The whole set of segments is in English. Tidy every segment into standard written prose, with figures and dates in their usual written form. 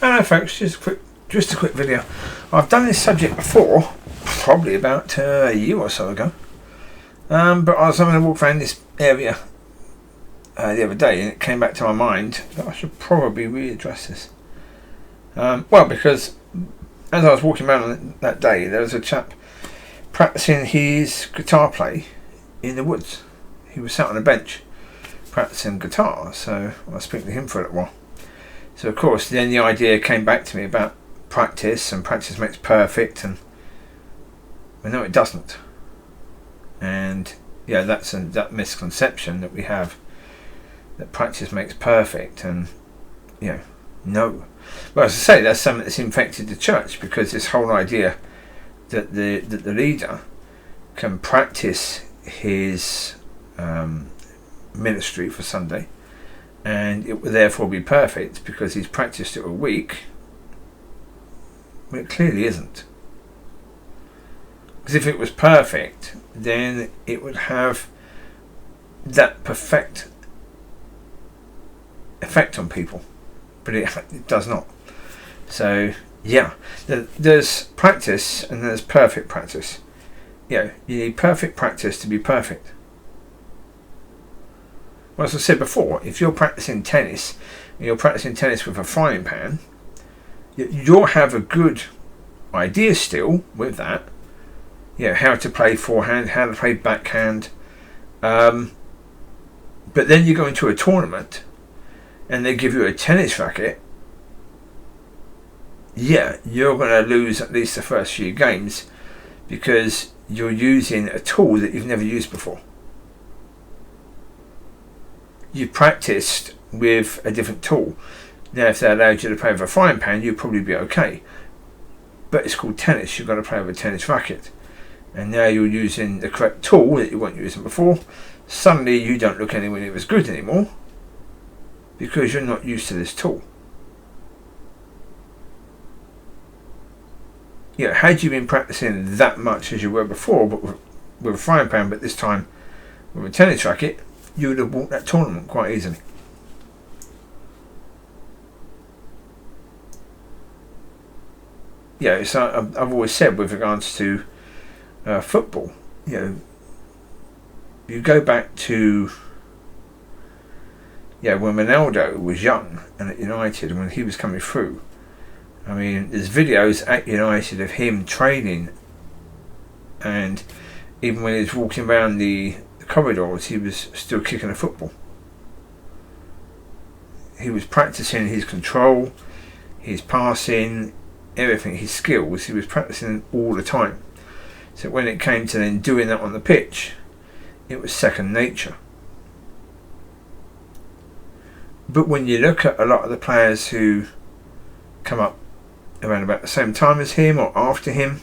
Hello folks, just a quick video. I've done this subject before, probably about a year or so ago. But I was having a walk around this area the other day, and it came back to my mind that I should probably readdress this. Well, because as I was walking around that day, there was a chap practicing his guitar play in the woods. He was sat on a bench practicing guitar, so I was speaking to him for a little while. So of course then the idea came back to me about practice, and practice makes perfect, and well, no, it doesn't. And yeah, that's that misconception that we have, that practice makes perfect, and no. Well, as I say, that's something that's infected the church, because this whole idea that the leader can practice his ministry for Sunday, and it will therefore be perfect because he's practiced it a week. Well, it clearly isn't. Because if it was perfect, then it would have that perfect effect on people, but it does not. So yeah, there's practice and there's perfect practice. You need perfect practice to be perfect. Well, as I said before, if you're practicing tennis, and you're practicing tennis with a frying pan, you'll have a good idea still with that. How to play forehand, how to play backhand. But then you go into a tournament, and they give you a tennis racket. You're going to lose at least the first few games, because you're using a tool that you've never used before. You practiced with a different tool. Now, if they allowed you to play with a frying pan, you'd probably be okay. But it's called tennis. You've got to play with a tennis racket. And now you're using the correct tool that you weren't using before. Suddenly you don't look anywhere near as good anymore, because you're not used to this tool. Had you been practicing that much as you were before, but with a frying pan, but this time with a tennis racket, you would have walked that tournament quite easily. So I've always said, with regards to football, you go back to when Ronaldo was young and at United, and when he was coming through. I mean, there's videos at United of him training, and even when he was walking around the corridors, he was still kicking a football. He was practicing his control, his passing, everything, his skills. He was practicing all the time. So when it came to then doing that on the pitch, it was second nature. But when you look at a lot of the players who come up around about the same time as him or after him,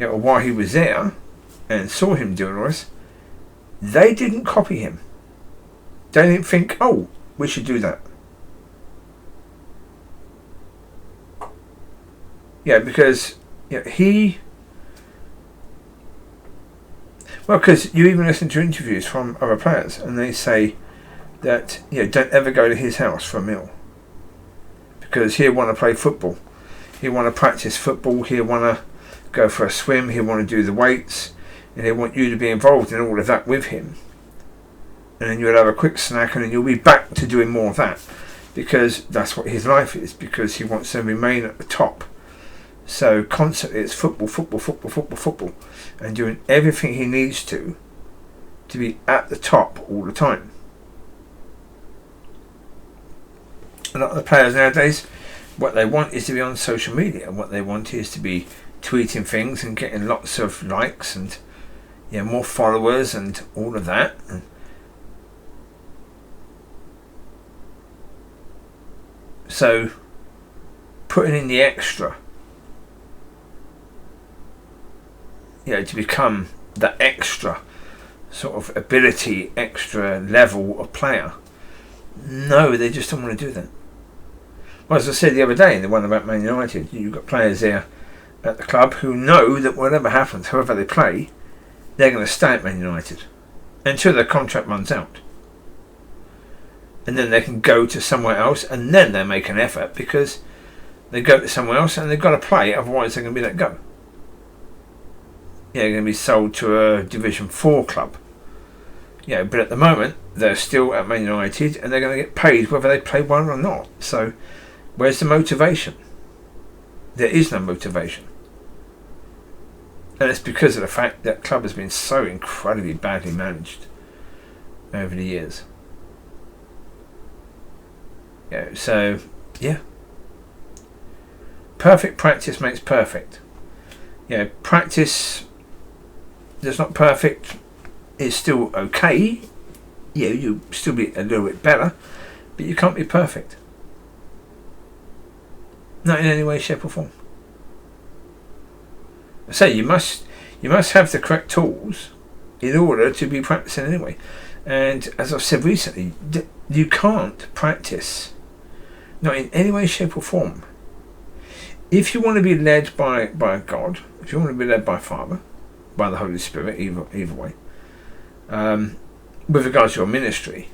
or while he was there and saw him doing all this, they didn't copy him. They didn't think, oh, we should do that. Because because you even listen to interviews from other players, and they say that don't ever go to his house for a meal, because he'll want to play football, he'll want to practice football, he'll want to go for a swim, he'll want to do the weights, and he'll want you to be involved in all of that with him. And then you'll have a quick snack, and then you'll be back to doing more of that, because that's what his life is, because he wants to remain at the top. So constantly it's football, football, football, football, football, and doing everything he needs to be at the top all the time. A lot of the players nowadays, what they want is to be on social media. What they want is to be tweeting things and getting lots of likes and more followers and all of that. So putting in the extra, to become that extra sort of ability, extra level of player. No, they just don't want to do that. Well, as I said the other day in the one about Man United, you've got players there at the club who know that whatever happens, however they play, they're going to stay at Man United until their contract runs out. And then they can go to somewhere else, and then they make an effort, because They go to somewhere else and they've got to play, otherwise they're going to be let go. Yeah, they're going to be sold to a Division 4 club. Yeah, but at the moment they're still at Man United and they're going to get paid whether they play well or not. So where's the motivation? There is no motivation. And it's because of the fact that club has been so incredibly badly managed over the years. Yeah, so yeah. Perfect practice makes perfect. Yeah, practice that's not perfect is still okay. Yeah, you'll still be a little bit better, but you can't be perfect. Not in any way, shape or form. I say you must have the correct tools in order to be practicing anyway. And as I've said recently, you can't practice, not in any way, shape or form. If you want to be led by God, if you want to be led by Father, by the Holy Spirit, either way, with regards to your ministry,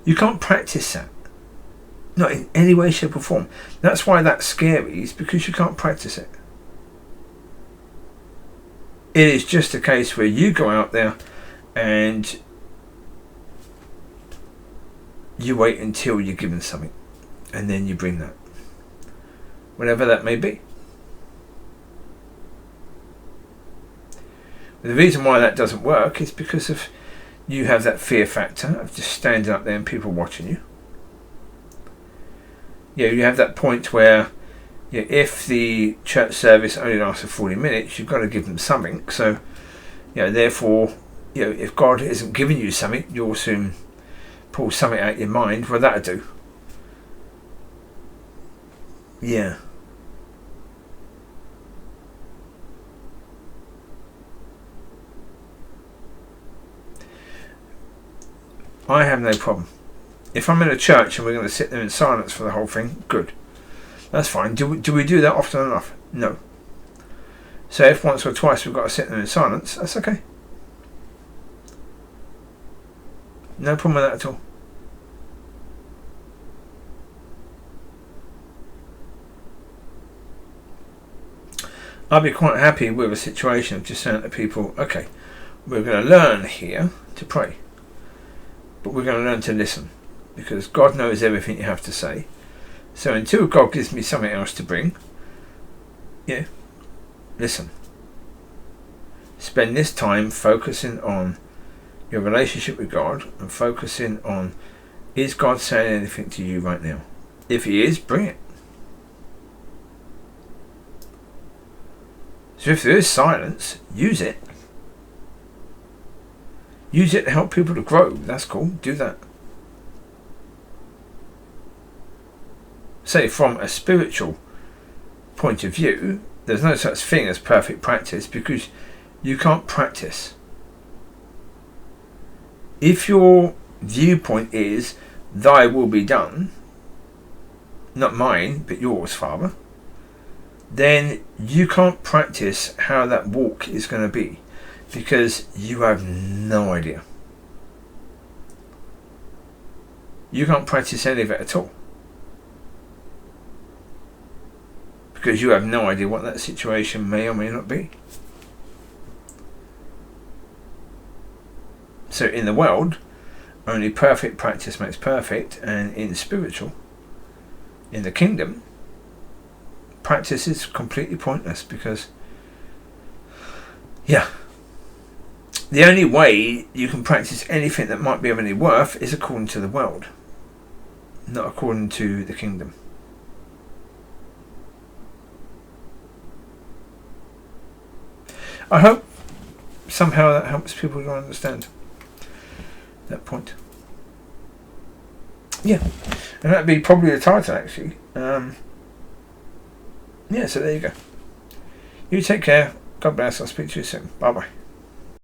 you can't practice that. Not in any way, shape or form. That's why that's scary, is because you can't practice it. It is just a case where you go out there and you wait until you're given something and then you bring that. Whatever that may be. But the reason why that doesn't work is because of you have that fear factor of just standing up there and people watching you. Yeah, you have that point where if the church service only lasts for 40 minutes, you've got to give them something. So, therefore, if God isn't giving you something, you'll soon pull something out of your mind. Well, that'll do. Yeah. I have no problem. If I'm in a church and we're going to sit there in silence for the whole thing, good. That's fine. Do we do that often enough? No. So if once or twice we've got to sit there in silence, that's okay. No problem with that at all. I'd be quite happy with a situation of just saying to people, okay, we're going to learn here to pray. But we're going to learn to listen. Because God knows everything you have to say. So until God gives me something else to bring, listen. Spend this time focusing on your relationship with God and focusing on, is God saying anything to you right now? If He is, bring it. So if there is silence, use it. Use it to help people to grow. That's cool. Do that. Say from a spiritual point of view, there's no such thing as perfect practice because you can't practice. If your viewpoint is, thy will be done, not mine, but yours, Father, then you can't practice how that walk is going to be because you have no idea. You can't practice any of it at all. Because you have no idea what that situation may or may not be. So in the world, only perfect practice makes perfect, and in spiritual, in the kingdom, practice is completely pointless because, the only way you can practice anything that might be of any worth is according to the world, not according to the kingdom. I hope somehow that helps people to understand that point. Yeah, and that'd be probably the title actually. So there you go. You take care. God bless. I'll speak to you soon. Bye bye.